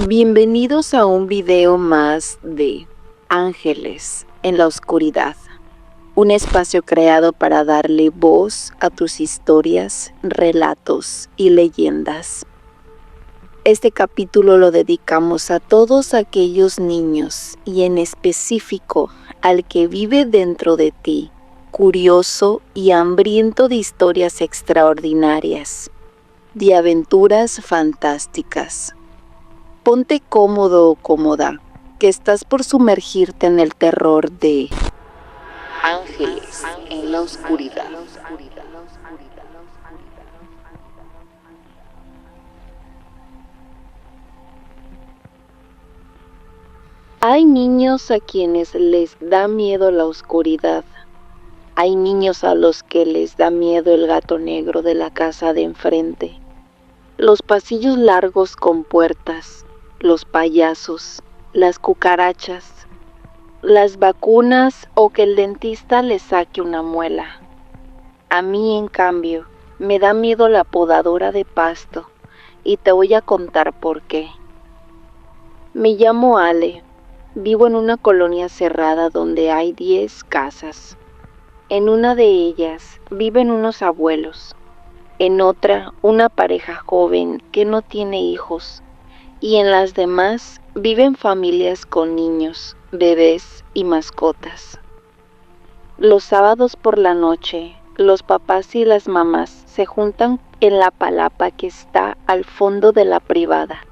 Bienvenidos a un video más de Ángeles en la Oscuridad, un espacio creado para darle voz a tus historias, relatos y leyendas. Este capítulo lo dedicamos a todos aquellos niños y en específico al que vive dentro de ti, curioso y hambriento de historias extraordinarias, de aventuras fantásticas. Ponte cómodo o cómoda, que estás por sumergirte en el terror de Ángeles en la Oscuridad. Hay niños a quienes les da miedo la oscuridad. Hay niños a los que les da miedo el gato negro de la casa de enfrente, los pasillos largos con puertas, los payasos, las cucarachas, las vacunas o que el dentista le saque una muela. A mí, en cambio, me da miedo la podadora de pasto y te voy a contar por qué. Me llamo Ale, vivo en una colonia cerrada donde hay 10 casas. En una de ellas viven unos abuelos, en otra una pareja joven que no tiene hijos, y en las demás viven familias con niños, bebés y mascotas. Los sábados por la noche, los papás y las mamás se juntan en la palapa que está al fondo de la privada.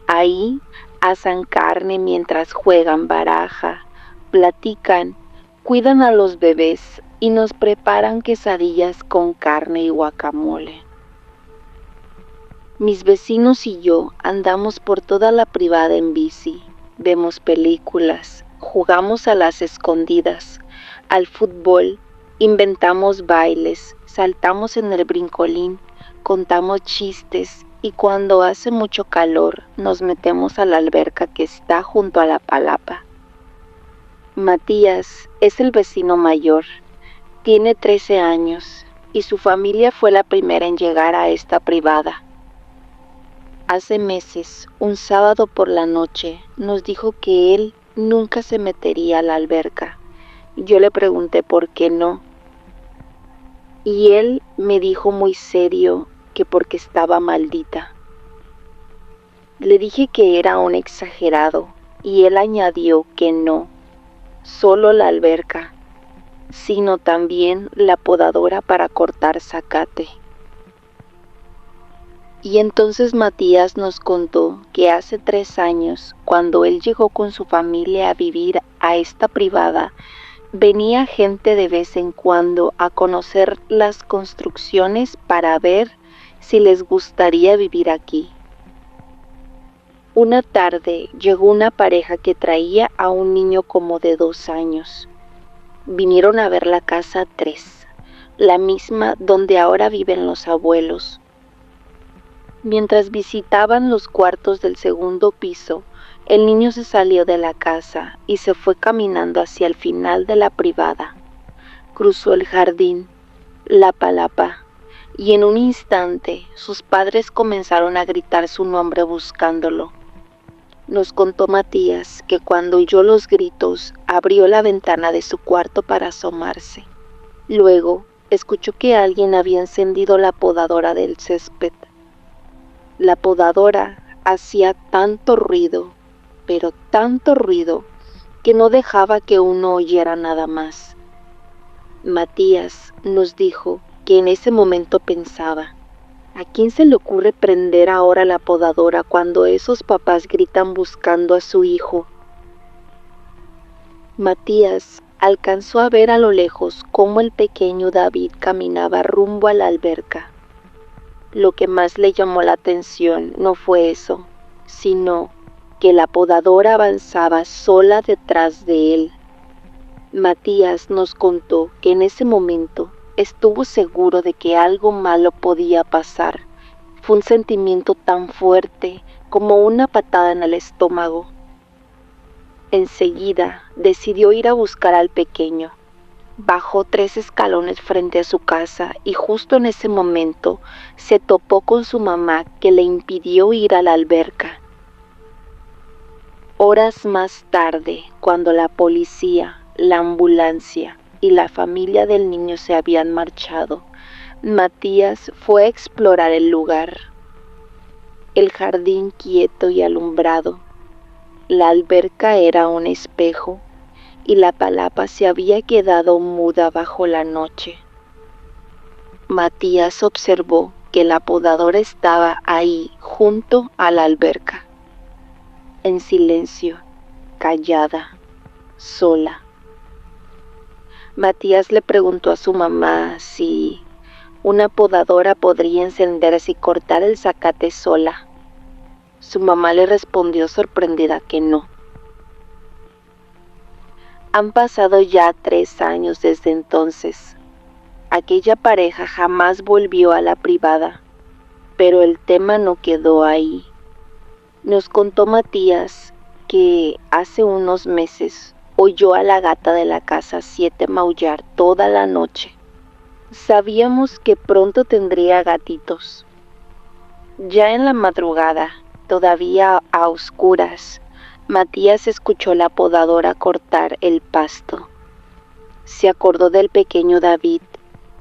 Ahí asan carne mientras juegan baraja, platican, cuidan a los bebés y nos preparan quesadillas con carne y guacamole. Mis vecinos y yo andamos por toda la privada en bici, vemos películas, jugamos a las escondidas, al fútbol, inventamos bailes, saltamos en el brincolín, contamos chistes y cuando hace mucho calor nos metemos a la alberca que está junto a la palapa. Matías es el vecino mayor, tiene 13 años y su familia fue la primera en llegar a esta privada. Hace meses, un sábado por la noche, nos dijo que él nunca se metería a la alberca. Yo le pregunté por qué no. Y él me dijo muy serio que porque estaba maldita. Le dije que era un exagerado y él añadió que no, solo la alberca, sino también la podadora para cortar zacate. Y entonces Matías nos contó que hace 3 años, cuando él llegó con su familia a vivir a esta privada, venía gente de vez en cuando a conocer las construcciones para ver si les gustaría vivir aquí. Una tarde llegó una pareja que traía a un niño como de 2 años. Vinieron a ver la casa 3, la misma donde ahora viven los abuelos. Mientras visitaban los cuartos del segundo piso, el niño se salió de la casa y se fue caminando hacia el final de la privada. Cruzó el jardín, la palapa, y en un instante sus padres comenzaron a gritar su nombre buscándolo. Nos contó Matías que cuando oyó los gritos, abrió la ventana de su cuarto para asomarse. Luego, escuchó que alguien había encendido la podadora del césped. La podadora hacía tanto ruido, pero tanto ruido, que no dejaba que uno oyera nada más. Matías nos dijo que en ese momento pensaba, ¿a quién se le ocurre prender ahora la podadora cuando esos papás gritan buscando a su hijo? Matías alcanzó a ver a lo lejos cómo el pequeño David caminaba rumbo a la alberca. Lo que más le llamó la atención no fue eso, sino que la podadora avanzaba sola detrás de él. Matías nos contó que en ese momento estuvo seguro de que algo malo podía pasar. Fue un sentimiento tan fuerte como una patada en el estómago. Enseguida decidió ir a buscar al pequeño. Bajó 3 escalones frente a su casa y justo en ese momento se topó con su mamá que le impidió ir a la alberca. Horas más tarde, cuando la policía, la ambulancia y la familia del niño se habían marchado, Matías fue a explorar el lugar. El jardín quieto y alumbrado, la alberca era un espejo y la palapa se había quedado muda bajo la noche. Matías observó que la podadora estaba ahí junto a la alberca, en silencio, callada, sola. Matías le preguntó a su mamá si una podadora podría encenderse y cortar el zacate sola. Su mamá le respondió sorprendida que no. Han pasado ya 3 años desde entonces. Aquella pareja jamás volvió a la privada, pero el tema no quedó ahí. Nos contó Matías que hace unos meses oyó a la gata de la casa 7 maullar toda la noche. Sabíamos que pronto tendría gatitos. Ya en la madrugada, todavía a oscuras, Matías escuchó la podadora cortar el pasto. Se acordó del pequeño David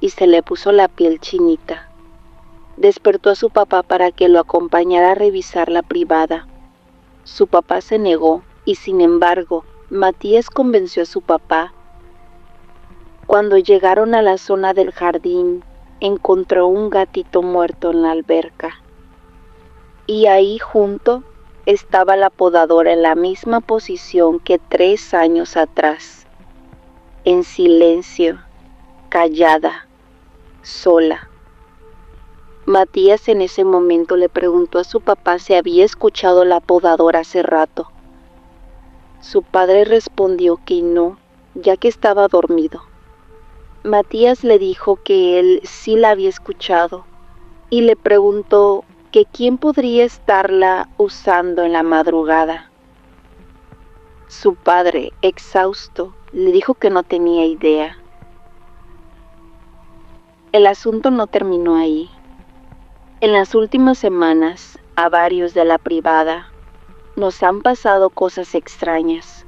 y se le puso la piel chinita. Despertó a su papá para que lo acompañara a revisar la privada. Su papá se negó y, sin embargo, Matías convenció a su papá. Cuando llegaron a la zona del jardín, encontró un gatito muerto en la alberca. Y ahí junto estaba la podadora en la misma posición que 3 años atrás, en silencio, callada, sola. Matías en ese momento le preguntó a su papá si había escuchado la podadora hace rato. Su padre respondió que no, ya que estaba dormido. Matías le dijo que él sí la había escuchado y le preguntó que quién podría estarla usando en la madrugada. Su padre, exhausto, le dijo que no tenía idea. El asunto no terminó ahí. En las últimas semanas, a varios de la privada, nos han pasado cosas extrañas.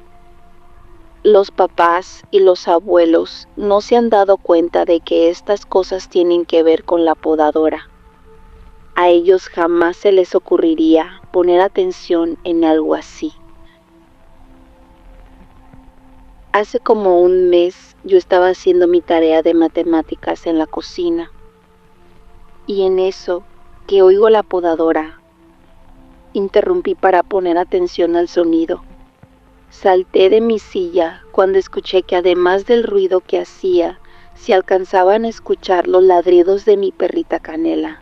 Los papás y los abuelos no se han dado cuenta de que estas cosas tienen que ver con la podadora. A ellos jamás se les ocurriría poner atención en algo así. Hace como un mes yo estaba haciendo mi tarea de matemáticas en la cocina y en eso que oigo la podadora, interrumpí para poner atención al sonido. Salté de mi silla cuando escuché que además del ruido que hacía, se alcanzaban a escuchar los ladridos de mi perrita Canela.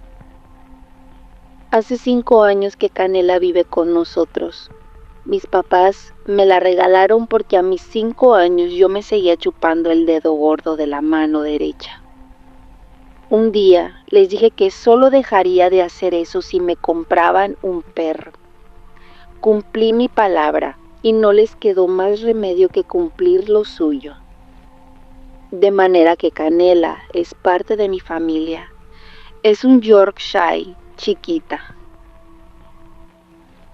Hace 5 años que Canela vive con nosotros. Mis papás me la regalaron porque a mis 5 años yo me seguía chupando el dedo gordo de la mano derecha. Un día les dije que solo dejaría de hacer eso si me compraban un perro. Cumplí mi palabra y no les quedó más remedio que cumplir lo suyo. De manera que Canela es parte de mi familia. Es un Yorkshire chiquita.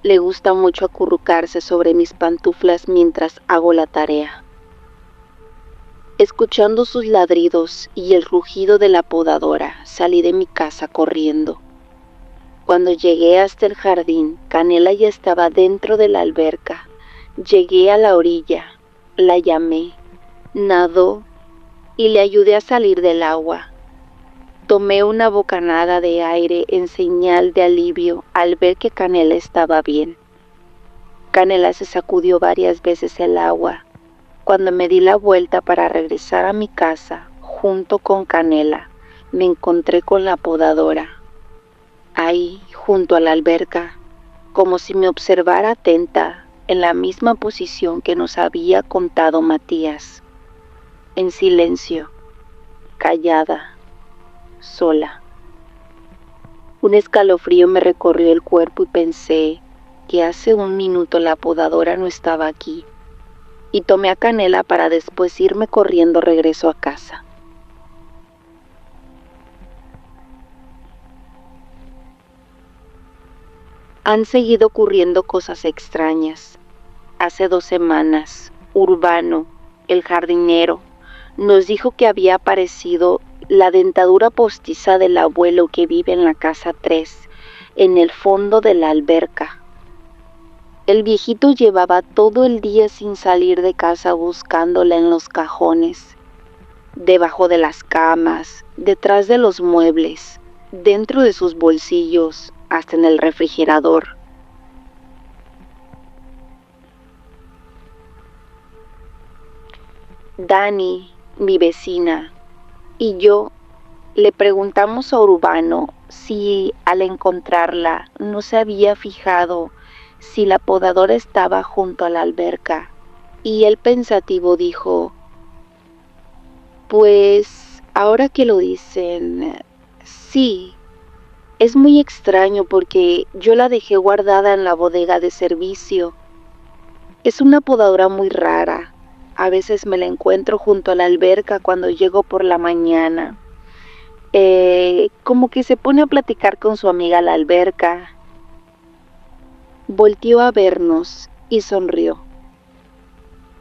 Le gusta mucho acurrucarse sobre mis pantuflas mientras hago la tarea. Escuchando sus ladridos y el rugido de la podadora, salí de mi casa corriendo. Cuando llegué hasta el jardín, Canela ya estaba dentro de la alberca. Llegué a la orilla, la llamé, nadó y le ayudé a salir del agua. Tomé una bocanada de aire en señal de alivio al ver que Canela estaba bien. Canela se sacudió varias veces el agua. Cuando me di la vuelta para regresar a mi casa, junto con Canela, me encontré con la podadora. Ahí, junto a la alberca, como si me observara atenta, en la misma posición que nos había contado Matías. En silencio, callada, sola. Un escalofrío me recorrió el cuerpo y pensé que hace un minuto la podadora no estaba aquí, y tomé a Canela para después irme corriendo regreso a casa. Han seguido ocurriendo cosas extrañas. hace 2 semanas, Urbano, el jardinero, nos dijo que había aparecido la dentadura postiza del abuelo que vive en la casa 3, en el fondo de la alberca. El viejito llevaba todo el día sin salir de casa buscándola en los cajones, debajo de las camas, detrás de los muebles, dentro de sus bolsillos, hasta en el refrigerador. Dani, mi vecina, y yo le preguntamos a Urbano si al encontrarla no se había fijado si la podadora estaba junto a la alberca, y él pensativo dijo: pues ahora que lo dicen, sí. Es muy extraño porque yo la dejé guardada en la bodega de servicio. Es una podadora muy rara. A veces me la encuentro junto a la alberca cuando llego por la mañana. Como que se pone a platicar con su amiga a la alberca. Volteó a vernos y sonrió.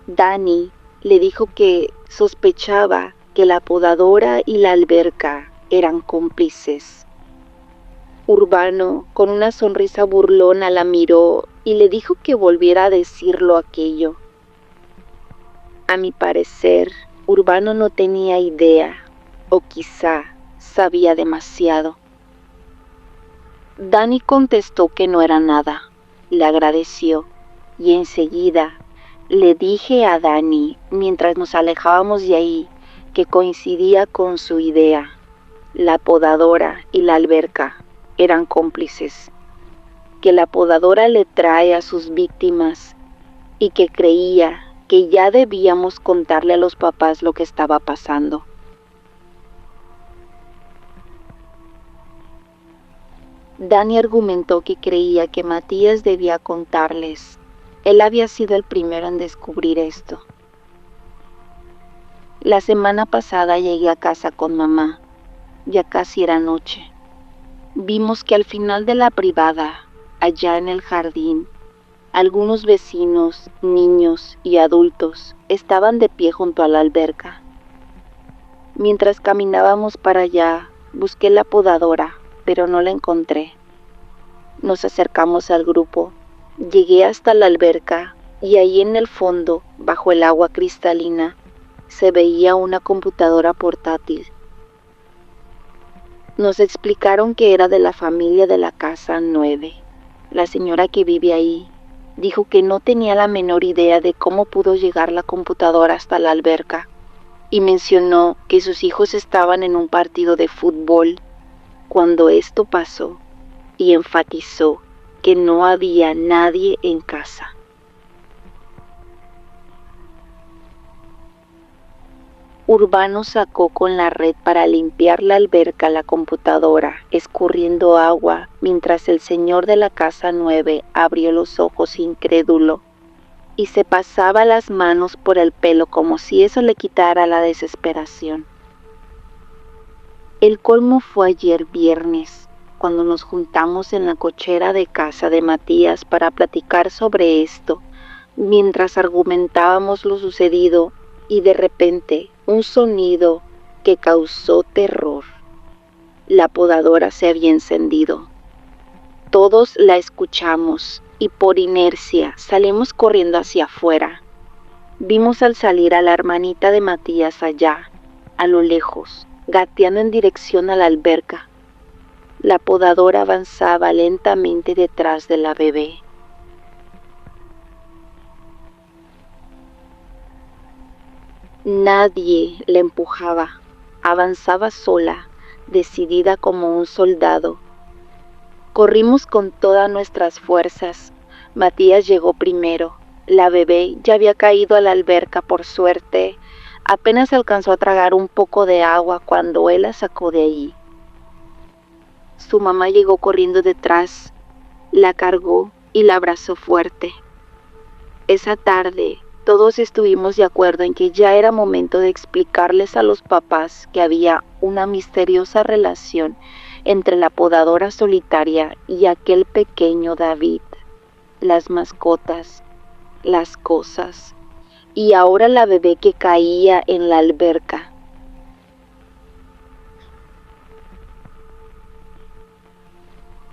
Dani le dijo que sospechaba que la podadora y la alberca eran cómplices. Urbano, con una sonrisa burlona, la miró y le dijo que volviera a decirlo aquello. A mi parecer, Urbano no tenía idea, o quizá sabía demasiado. Dani contestó que no era nada, le agradeció, y enseguida le dije a Dani, mientras nos alejábamos de ahí, que coincidía con su idea. La podadora y la alberca eran cómplices, que la podadora le trae a sus víctimas y que creía que ya debíamos contarle a los papás lo que estaba pasando. Dani argumentó que creía que Matías debía contarles. Él había sido el primero en descubrir esto. La semana pasada llegué a casa con mamá. Ya casi era noche. Vimos que al final de la privada, allá en el jardín, algunos vecinos, niños y adultos estaban de pie junto a la alberca. Mientras caminábamos para allá, busqué la podadora, pero no la encontré. Nos acercamos al grupo. Llegué hasta la alberca y ahí en el fondo, bajo el agua cristalina, se veía una computadora portátil. Nos explicaron que era de la familia de la casa 9. La señora que vive ahí dijo que no tenía la menor idea de cómo pudo llegar la computadora hasta la alberca y mencionó que sus hijos estaban en un partido de fútbol cuando esto pasó y enfatizó que no había nadie en casa. Urbano sacó con la red para limpiar la alberca la computadora, escurriendo agua, mientras el señor de la casa 9 abrió los ojos incrédulo y se pasaba las manos por el pelo como si eso le quitara la desesperación. El colmo fue ayer viernes, cuando nos juntamos en la cochera de casa de Matías para platicar sobre esto, mientras argumentábamos lo sucedido, y de repente un sonido que causó terror. La podadora se había encendido. Todos la escuchamos y por inercia salimos corriendo hacia afuera. Vimos al salir a la hermanita de Matías allá, a lo lejos, gateando en dirección a la alberca. La podadora avanzaba lentamente detrás de la bebé. Nadie la empujaba, avanzaba sola, decidida como un soldado. Corrimos con todas nuestras fuerzas. Matías llegó primero. La bebé ya había caído a la alberca por suerte. Apenas alcanzó a tragar un poco de agua cuando él la sacó de allí. Su mamá llegó corriendo detrás, la cargó y la abrazó fuerte. Esa tarde, todos estuvimos de acuerdo en que ya era momento de explicarles a los papás que había una misteriosa relación entre la podadora solitaria y aquel pequeño David. Las mascotas las cosas, y ahora la bebé que caía en la alberca.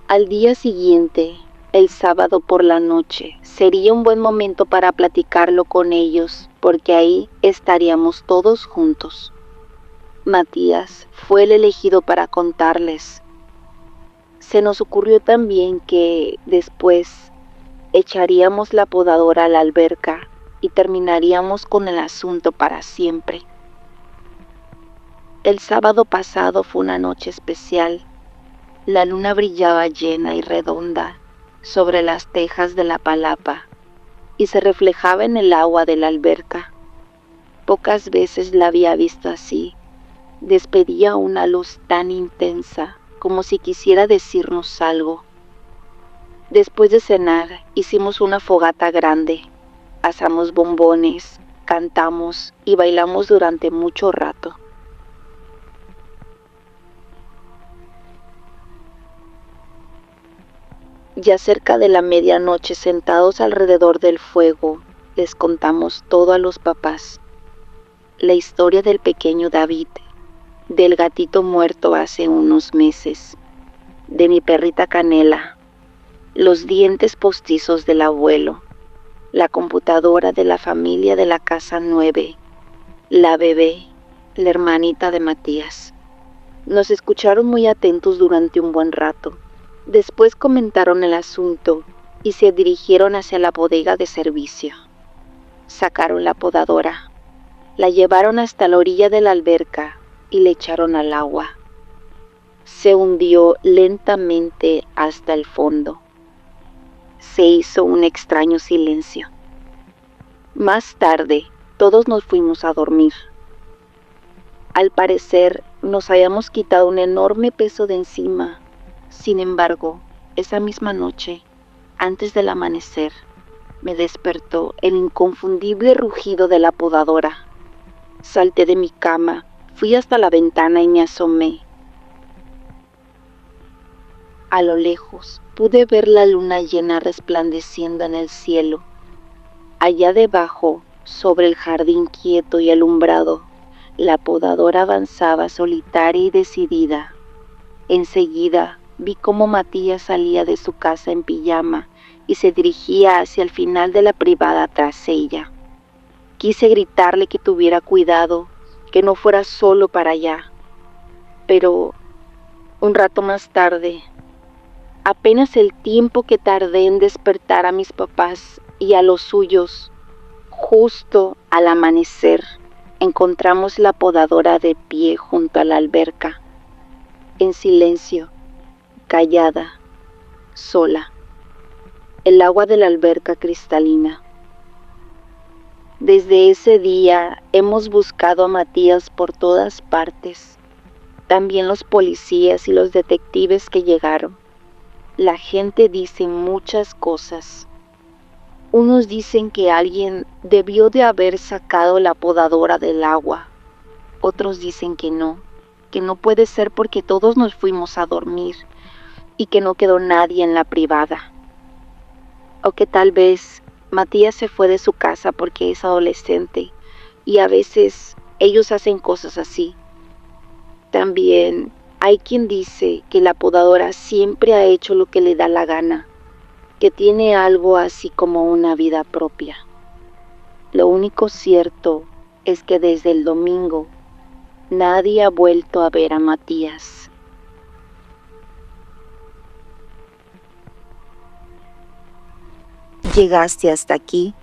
Al día siguiente, el sábado por la noche, sería un buen momento para platicarlo con ellos, porque ahí estaríamos todos juntos. Matías fue el elegido para contarles. Se nos ocurrió también que después echaríamos la podadora a la alberca y terminaríamos con el asunto para siempre. El sábado pasado fue una noche especial. La luna brillaba llena y redonda sobre las tejas de la palapa y se reflejaba en el agua de la alberca. Pocas veces la había visto así. Despedía una luz tan intensa como si quisiera decirnos algo. Después de cenar, hicimos una fogata grande, asamos bombones, cantamos y bailamos durante mucho rato. Ya cerca de la medianoche, sentados alrededor del fuego, les contamos todo a los papás. La historia del pequeño David, del gatito muerto hace unos meses, de mi perrita Canela, los dientes postizos del abuelo, la computadora de la familia de la casa 9, la bebé, la hermanita de Matías. Nos escucharon muy atentos durante un buen rato. Después comentaron el asunto y se dirigieron hacia la bodega de servicio. Sacaron la podadora, la llevaron hasta la orilla de la alberca y le echaron al agua. Se hundió lentamente hasta el fondo. Se hizo un extraño silencio. Más tarde, todos nos fuimos a dormir. Al parecer, nos habíamos quitado un enorme peso de encima. Sin embargo, esa misma noche, antes del amanecer, me despertó el inconfundible rugido de la podadora. Salté de mi cama, fui hasta la ventana y me asomé. A lo lejos, pude ver la luna llena resplandeciendo en el cielo. Allá debajo, sobre el jardín quieto y alumbrado, la podadora avanzaba solitaria y decidida. Enseguida, vi cómo Matías salía de su casa en pijama y se dirigía hacia el final de la privada tras ella. Quise gritarle que tuviera cuidado, que no fuera solo para allá. Pero, un rato más tarde, apenas el tiempo que tardé en despertar a mis papás y a los suyos, justo al amanecer, encontramos la podadora de pie junto a la alberca, en silencio, callada, sola, el agua de la alberca cristalina. Desde ese día hemos buscado a Matías por todas partes, también los policías y los detectives que llegaron. La gente dice muchas cosas. Unos dicen que alguien debió de haber sacado la podadora del agua. Otros dicen que no puede ser porque todos nos fuimos a dormir y que no quedó nadie en la privada. O que tal vez Matías se fue de su casa porque es adolescente y a veces ellos hacen cosas así. También hay quien dice que la podadora siempre ha hecho lo que le da la gana, que tiene algo así como una vida propia. Lo único cierto es que desde el domingo nadie ha vuelto a ver a Matías. ¿Llegaste hasta aquí?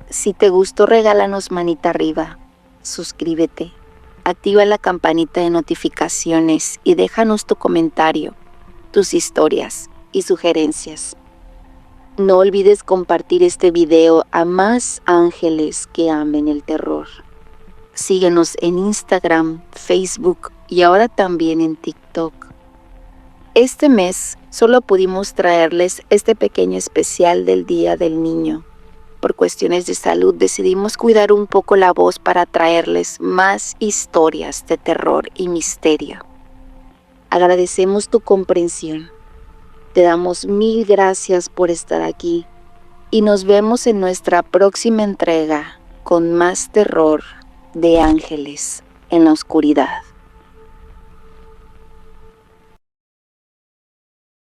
Si te gustó, regálanos manita arriba, suscríbete, activa la campanita de notificaciones y déjanos tu comentario, tus historias y sugerencias. No olvides compartir este video a más ángeles que amen el terror. Síguenos en Instagram, Facebook y ahora también en TikTok. Este mes solo pudimos traerles este pequeño especial del Día del Niño. Por cuestiones de salud decidimos cuidar un poco la voz para traerles más historias de terror y misterio. Agradecemos tu comprensión. Te damos 1000 gracias por estar aquí. y nos vemos en nuestra próxima entrega con más terror de ángeles en la oscuridad.